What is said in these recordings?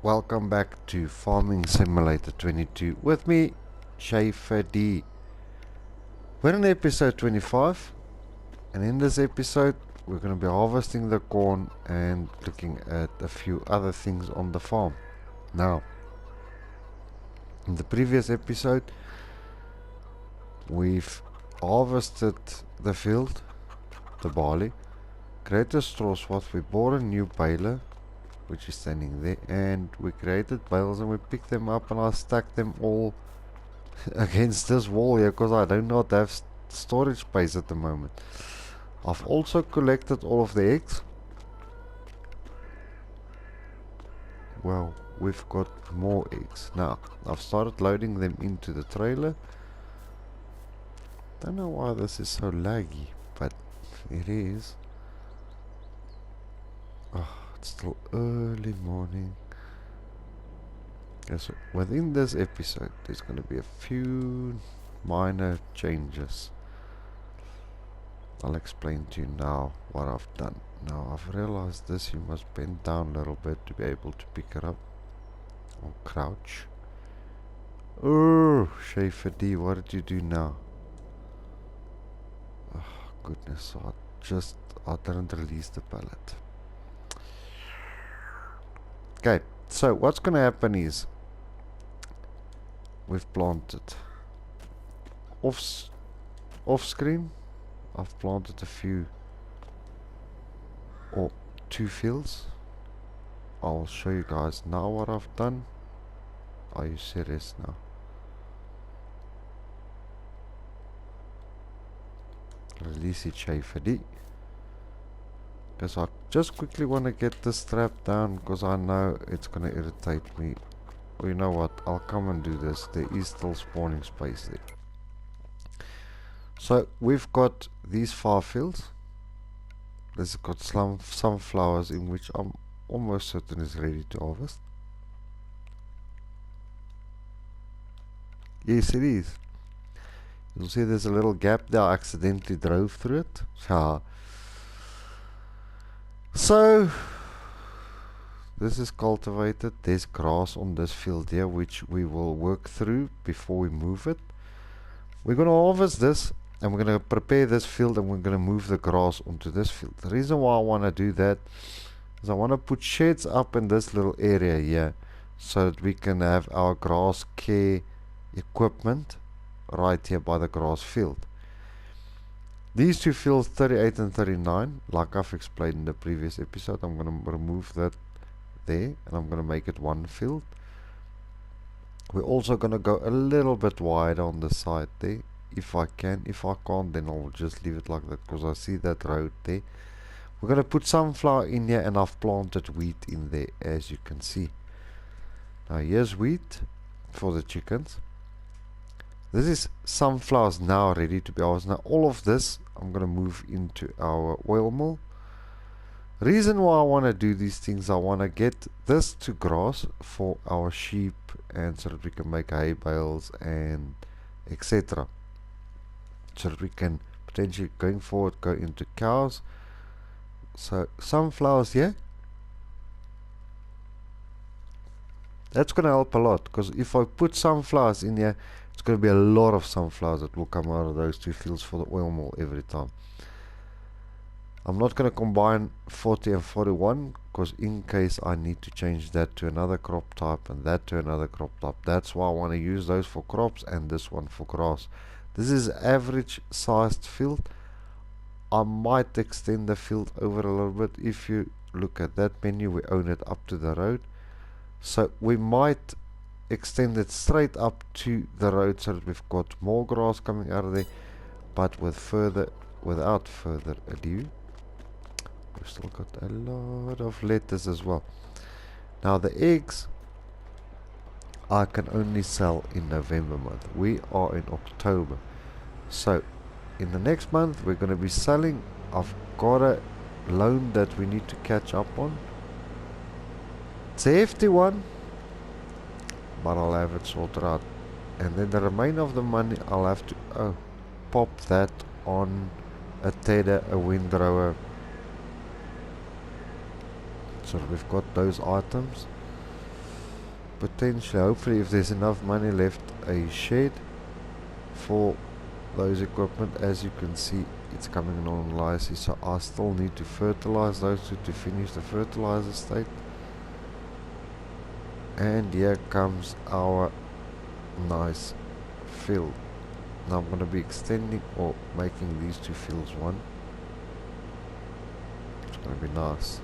Welcome back to Farming Simulator 22 with me, Schaefer D. We're in episode 25, and in this episode we're going to be harvesting the corn and looking at a few other things on the farm. Now, in the previous episode we've harvested the field, the barley, created straw swath, we bought a new baler which is standing there, and we created bales and we picked them up, and I stacked them all against this wall here because I do not have storage space at the moment. I've also collected all of the eggs. Well, we've got more eggs now. I've started loading them into the trailer. Don't know why this is so laggy, but it is. Oh, it's still early morning. Okay, so within this episode there's going to be a few minor changes. I'll explain to you now what I've done. Now I've realized this, you must bend down a little bit to be able to pick it up, or crouch. Oh, Schaefer D, what did you do now? Oh goodness, I didn't release the pallet. Okay, so what's going to happen is we've planted off screen. I've planted a few, or 2 fields. I'll show you guys now what I've done. Are you serious now? Release it, Schaefer D. Because I just quickly want to get this strap down because I know it's going to irritate me. Well, you know what, I'll come and do this. There is still spawning space there. So we've got these 5 fields. This has got some sunflowers in which I'm almost certain is ready to harvest. Yes, it is. You'll see there's a little gap there. I accidentally drove through it. So this is cultivated. There's grass on this field here which we will work through before we move it. We're going to harvest this and we're going to prepare this field, and we're going to move the grass onto this field. The reason why I want to do that is I want to put sheds up in this little area here so that we can have our grass care equipment right here by the grass field. These 2 fields, 38 and 39, like I've explained in the previous episode, I'm going to remove that there and I'm going to make it 1 field. We're also going to go a little bit wider on the side there, if I can. If I can't, then I'll just leave it like that because I see that road there. We're going to put sunflower in here, and I've planted wheat in there, as you can see. Now here's wheat for the chickens. This is sunflowers now ready to be harvested. Now all of this I'm going to move into our oil mill. Reason why I want to do these things, I want to get this to grass for our sheep, and so that we can make hay bales and etc. So that we can potentially going forward go into cows. So sunflowers here, that's going to help a lot, because if I put sunflowers in here, it's going to be a lot of sunflowers that will come out of those 2 fields for the oil mill every time. I'm not going to combine 40 and 41 because in case I need to change that to another crop type and that to another crop type. That's why I want to use those for crops and this one for grass. This is average sized field. I might extend the field over a little bit. If you look at that menu, we own it up to the road. So we might extend it straight up to the road so that we've got more grass coming out of there. But without further ado, we've still got a lot of lettuce as well. Now the eggs I can only sell in November month. We are in October. So in the next month we're going to be selling. I've got a loan that we need to catch up on. It's a hefty one, but I'll have it sorted out. And then the remainder of the money I'll have to pop that on a tedder, a windrower, so we've got those items. potentially, hopefully, if there's enough money left, a shed for those equipment. As you can see, it's coming on nicely, so I still need to fertilize those two to finish the fertilizer state. And here comes our nice field. Now I'm going to be extending or making these two fields one. It's going to be nice.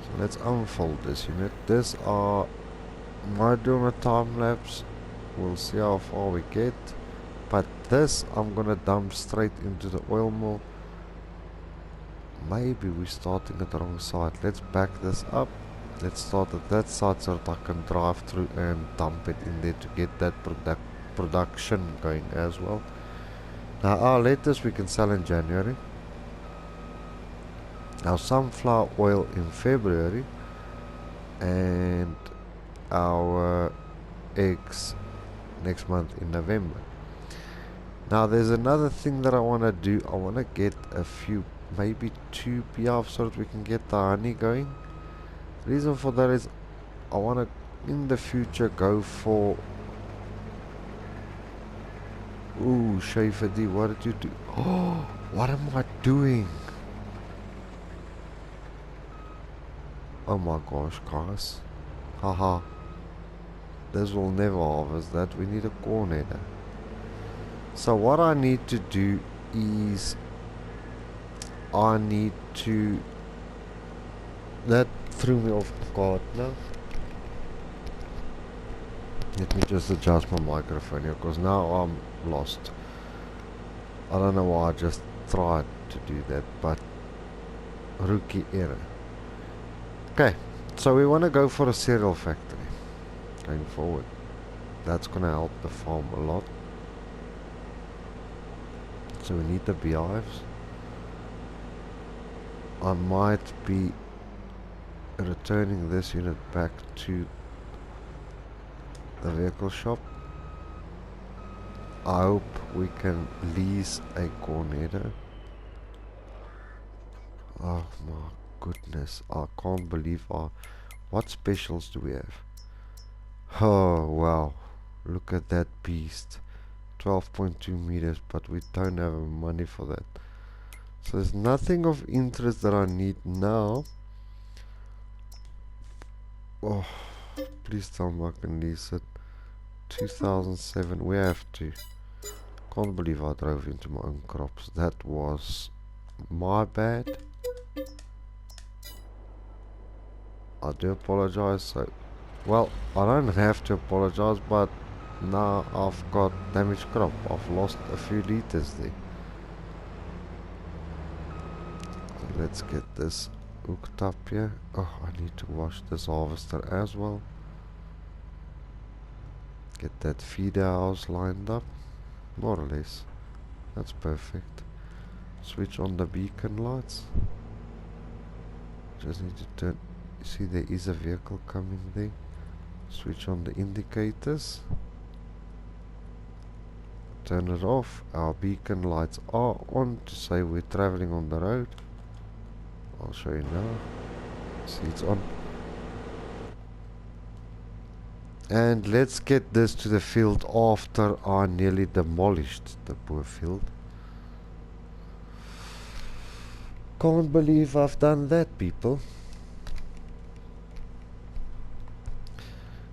So let's unfold this unit. This are might do on a time lapse. We'll see how far we get. But this I'm going to dump straight into the oil mill. Maybe we're starting at the wrong side. Let's back this up. Let's start at that side so that I can drive through and dump it in there to get that production going as well. Now our lettuce we can sell in January. Our sunflower oil in February. And our eggs next month in November. Now there's another thing that I want to do. I want to get a few, maybe 2 beehives so that we can get the honey going. Reason for that is I want to in the future go for ooh, Schaefer D, what did you do? Oh, what am I doing? Oh my gosh, guys. Haha. This will never harvest that. We need a corn header. So what I need to do is I need to, that threw me off guard now. Let me just adjust my microphone here because now I'm lost. I don't know why I just tried to do that, but rookie error. Okay, so we want to go for a cereal factory going forward. That's going to help the farm a lot. So we need the beehives. I might be returning this unit back to the vehicle shop. I hope we can lease a corn header. Oh my goodness, I can't believe what specials do we have? Oh wow, look at that beast. 12.2 meters, but we don't have money for that. So there's nothing of interest that I need now. Oh, please tell me I can lease it. 2007, we have to. Can't believe I drove into my own crops. That was my bad. I do apologize. So, well, I don't have to apologize, but now I've got damaged crop. I've lost a few liters there. So let's get this hooked up here. Oh, I need to wash this harvester as well. Get that feeder house lined up, more or less. That's perfect. Switch on the beacon lights. Just need to turn. You see there is a vehicle coming there. Switch on the indicators. Turn it off. Our beacon lights are on to say we're traveling on the road. I'll show you now. See, it's on. And let's get this to the field after I nearly demolished the poor field. Can't believe I've done that, people.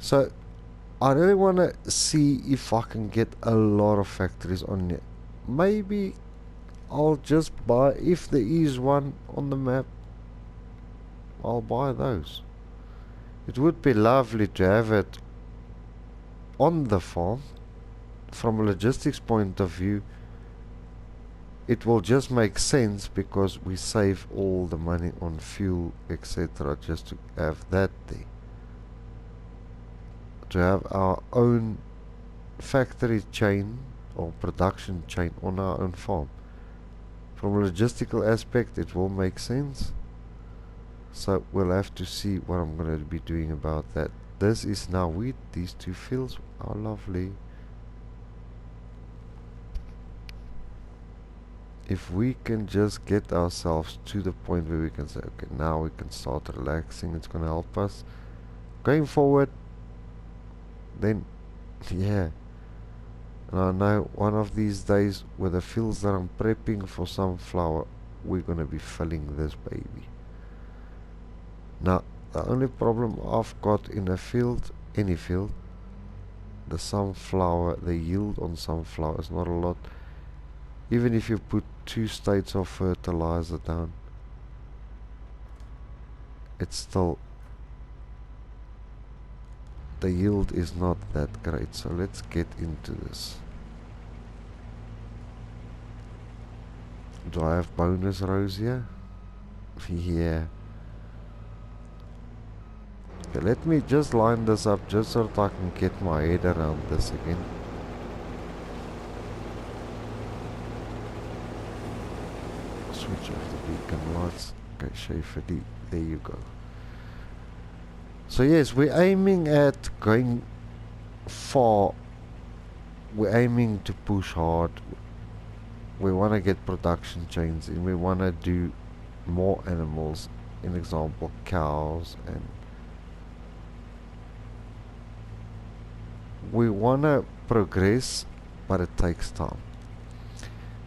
So I really want to see if I can get a lot of factories on here. Maybe I'll just buy, if there is one on the map, I'll buy those. It would be lovely to have it on the farm. From a logistics point of view, it will just make sense because we save all the money on fuel, etc., just to have that there. To have our own factory chain or production chain on our own farm. From a logistical aspect, it will make sense. So we'll have to see what I'm going to be doing about that. This is now wheat. These two fields are lovely. if we can just get ourselves to the point where we can say, okay, now we can start relaxing, it's going to help us going forward, then yeah. And I know one of these days with the fields that I'm prepping for sunflower, we're going to be filling this baby. Now, the only problem I've got in a field, any field, the sunflower, the yield on sunflower is not a lot. Even if you put 2 states of fertilizer down, it's still, the yield is not that great. So let's get into this. Do I have bonus rows here? Yeah. Okay, let me just line this up just so that I can get my head around this again. Switch off the beacon lights. Okay, Schaefer D, there you go. So yes, we're aiming at going far. We're aiming to push hard. We want to get production chains in. We want to do more animals, in example cows, and we want to progress, but it takes time.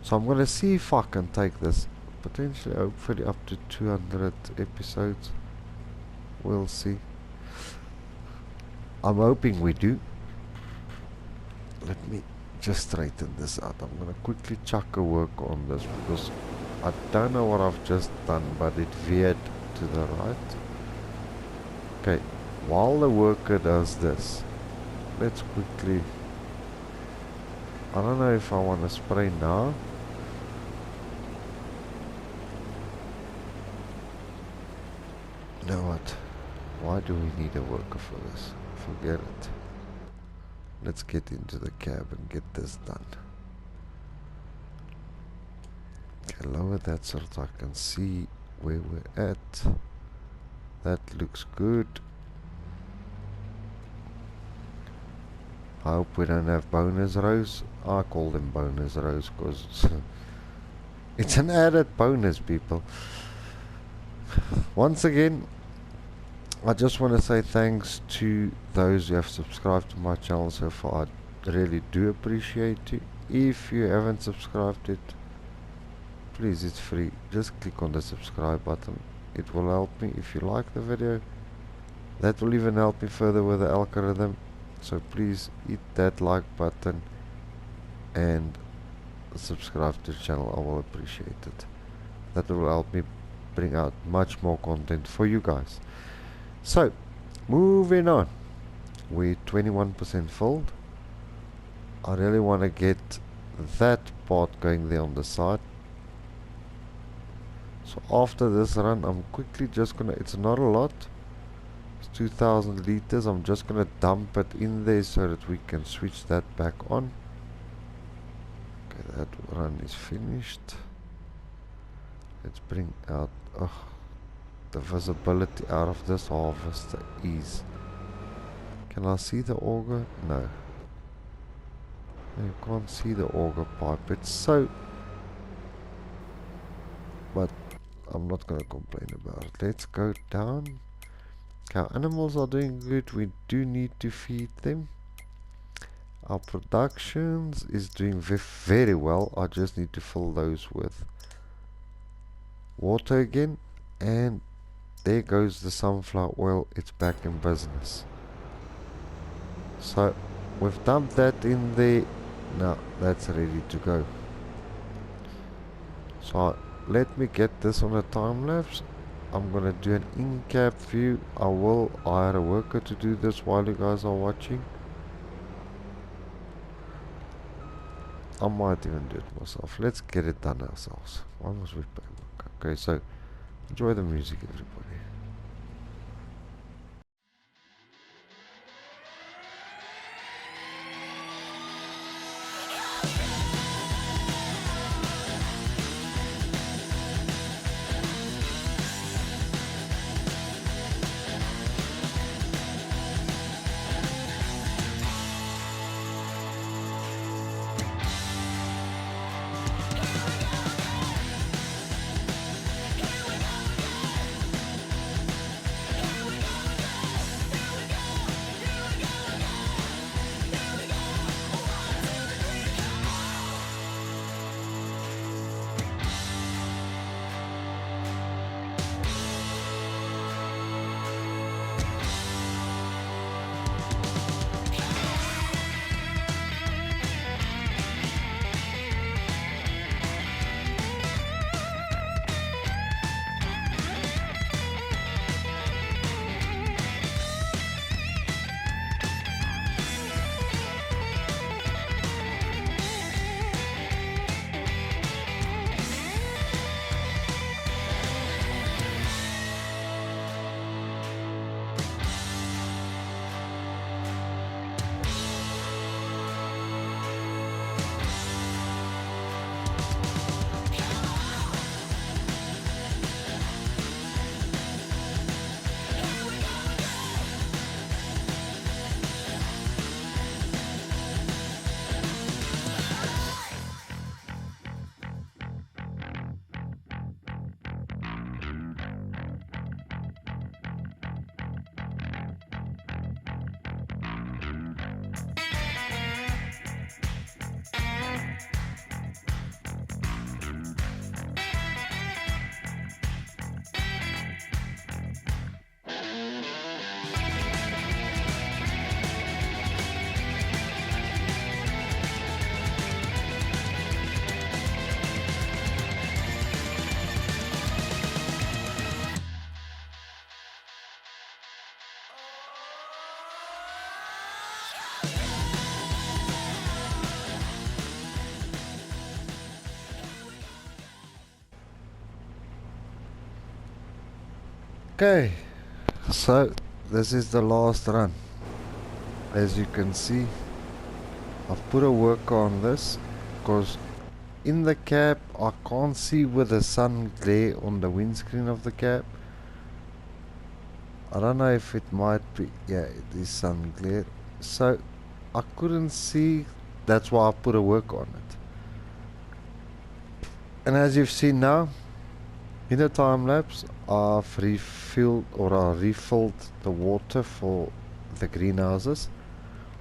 So I'm going to see if I can take this potentially, hopefully up to 200 episodes. We'll see. I'm hoping we do. Let me just straighten this out. I'm going to quickly chuck a work on this because I don't know what I've just done, but it veered to the right. Okay, while the worker does this, let's quickly, I don't know if I want to spray now. You know what? Why do we need a worker for this? Forget it. Let's get into the cab and get this done. Okay, lower that so that I can see where we're at. That looks good. I hope we don't have bonus rows. I call them bonus rows because it's an added bonus, people. Once again, I just want to say thanks to those who have subscribed to my channel so far. I really do appreciate you. If you haven't subscribed it, please, it's free. Just click on the subscribe button. It will help me. If you like the video, that will even help me further with the algorithm. So please hit that like button and subscribe to the channel. I will appreciate it. That will help me bring out much more content for you guys. So, moving on. We're 21% filled. I really want to get that part going there on the side. So after this run, I'm quickly just gonna, it's not a lot, it's 2000 liters. I'm just gonna dump it in there so that we can switch that back on. Okay, that run is finished. Let's bring out the visibility out of this harvester is. Can I see the auger? No. You can't see the auger pipe. It's so, but I'm not gonna complain about it. Let's go down. Our animals are doing good. We do need to feed them. Our productions is doing very well. I just need to fill those with water again. And there goes the sunflower oil. It's back in business. So we've dumped that in there. Now that's ready to go. So let me get this on a time lapse. I'm gonna do an in-cab view. I will hire a worker to do this while you guys are watching. I might even do it myself. Let's get it done ourselves. Why must we pay work? Okay, so enjoy the music, everybody. Okay, so this is the last run. As you can see, I've put a worker on this because in the cab I can't see with the sun glare on the windscreen of the cab. I don't know if it might be, yeah, it is sun glare, so I couldn't see. That's why I put a worker on it. And as you've seen now, in the time lapse, I've refilled the water for the greenhouses.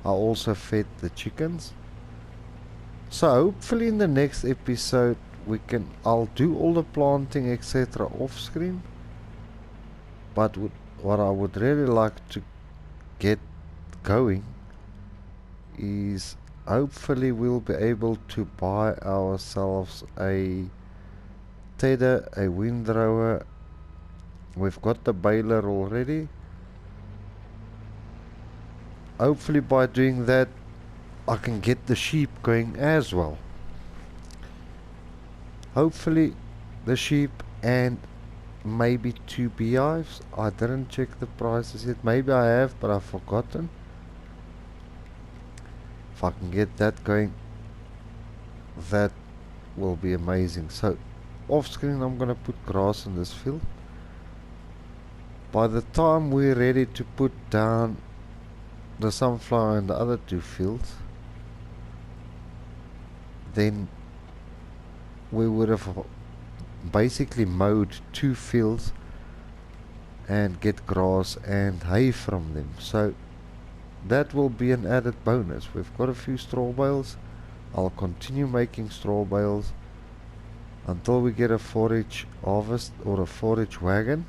I also fed the chickens. So hopefully in the next episode I'll do all the planting etc. off screen. But what I would really like to get going is hopefully we'll be able to buy ourselves a tedder, a windrower. We've got the baler already. Hopefully by doing that I can get the sheep going as well. Hopefully the sheep and maybe 2 beehives. I didn't check the prices yet. Maybe I have, but I've forgotten. If I can get that going, that will be amazing. So off screen I'm gonna put grass in this field. By the time we're ready to put down the sunflower in the other 2 fields, then we would have basically mowed 2 fields and get grass and hay from them. So that will be an added bonus. We've got a few straw bales. I'll continue making straw bales until we get a forage harvest or a forage wagon.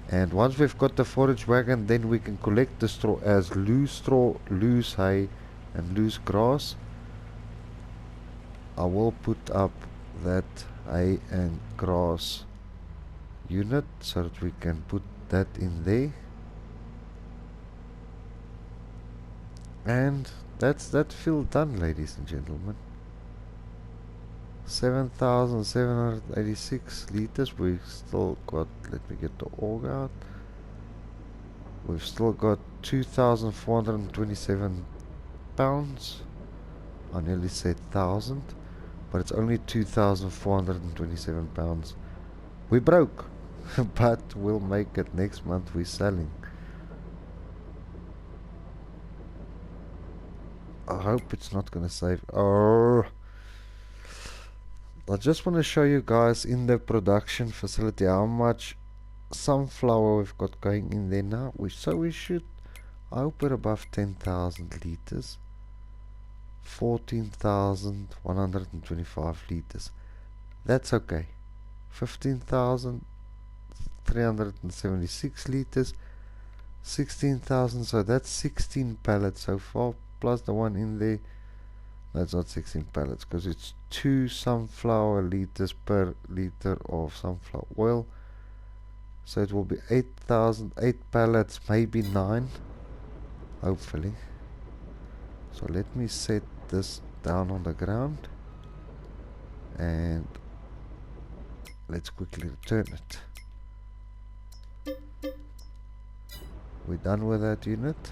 And once we've got the forage wagon, then we can collect the straw as loose straw, loose hay and loose grass. I will put up that hay and grass unit so that we can put that in there. And that's that field done, ladies and gentlemen. 7,786 liters. We've still got, let me get the auger out. We've still got 2,427 pounds. I nearly said 1,000, but it's only 2,427 pounds. We broke, but we'll make it next month. We're selling. I hope it's not gonna save. Oh, I just want to show you guys in the production facility how much sunflower we've got going in there now. So we should, I hope we're above 10,000 liters. 14,125 liters. That's okay. 15,376 liters. 16,000, so that's 16 pallets so far, plus the one in there. That's not 16 pallets because it's 2 sunflower liters per liter of sunflower oil. So it will be 8,000, 8 pallets, maybe 9, hopefully. So let me set this down on the ground and let's quickly return it. We're done with that unit.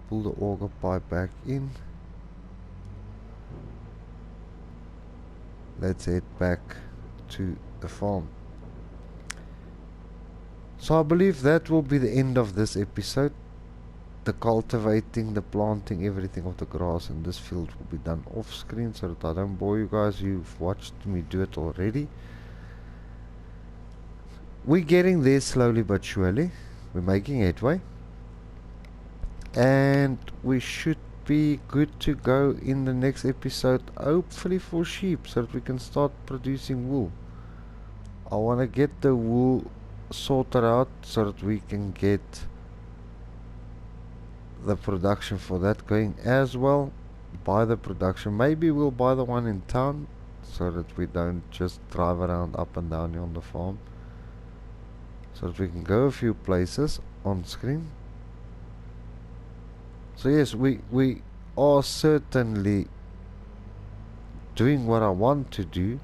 Pull the auger pipe back in. Let's head back to the farm. So I believe that will be the end of this episode. The cultivating, the planting, everything of the grass in this field will be done off screen so that I don't bore you guys. You've watched me do it already. We're getting there slowly but surely. We're making headway. And we should be good to go in the next episode, hopefully for sheep, so that we can start producing wool. I want to get the wool sorted out so that we can get the production for that going as well. Buy the production, maybe we'll buy the one in town so that we don't just drive around up and down here on the farm, so that we can go a few places on screen. So yes, we are certainly doing what I want to do.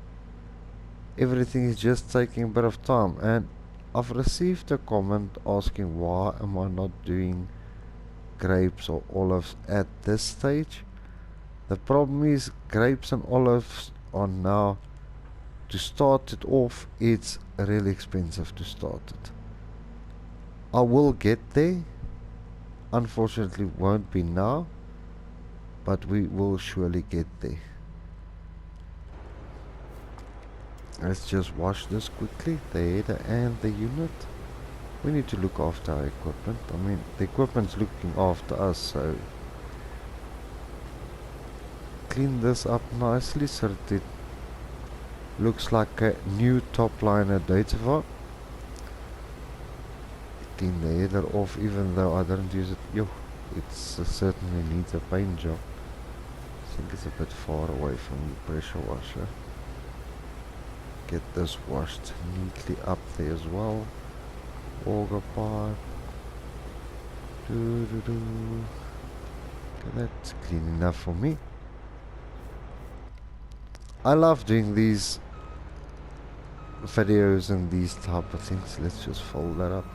Everything is just taking a bit of time, and I've received a comment asking why am I not doing grapes or olives at this stage. The problem is grapes and olives are now, to start it off, it's really expensive to start it. I will get there, unfortunately won't be now, but we will surely get there. Let's just wash this quickly, the header and the unit. We need to look after our equipment. I mean, the equipment's looking after us, so clean this up nicely so that it looks like a new top liner dativa. Clean the header off, even though I don't use it. Yo, it certainly needs a paint job. I think it's a bit far away from the pressure washer. Get this washed neatly up there as well. Auger pipe. Okay, that's clean enough for me. I love doing these videos and these type of things. Let's just fold that up.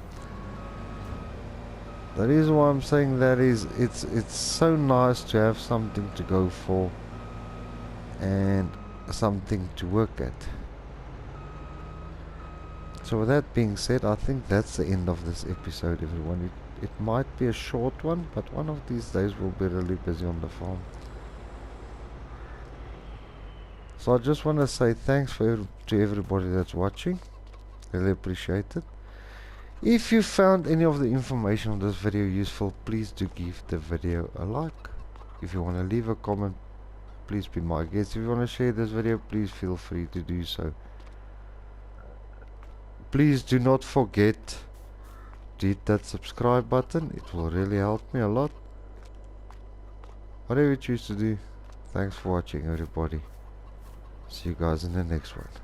The reason why I'm saying that is it's so nice to have something to go for and something to work at. So with that being said, I think that's the end of this episode, everyone. It might be a short one, but one of these days we'll be really busy on the farm. So I just want to say thanks to everybody that's watching. Really appreciate it. If you found any of the information on this video useful, please do give the video a like. If you want to leave a comment, please be my guest. If you want to share this video, please feel free to do so. Please do not forget to hit that subscribe button. It will really help me a lot. Whatever you choose to do, thanks for watching, everybody. See you guys in the next one.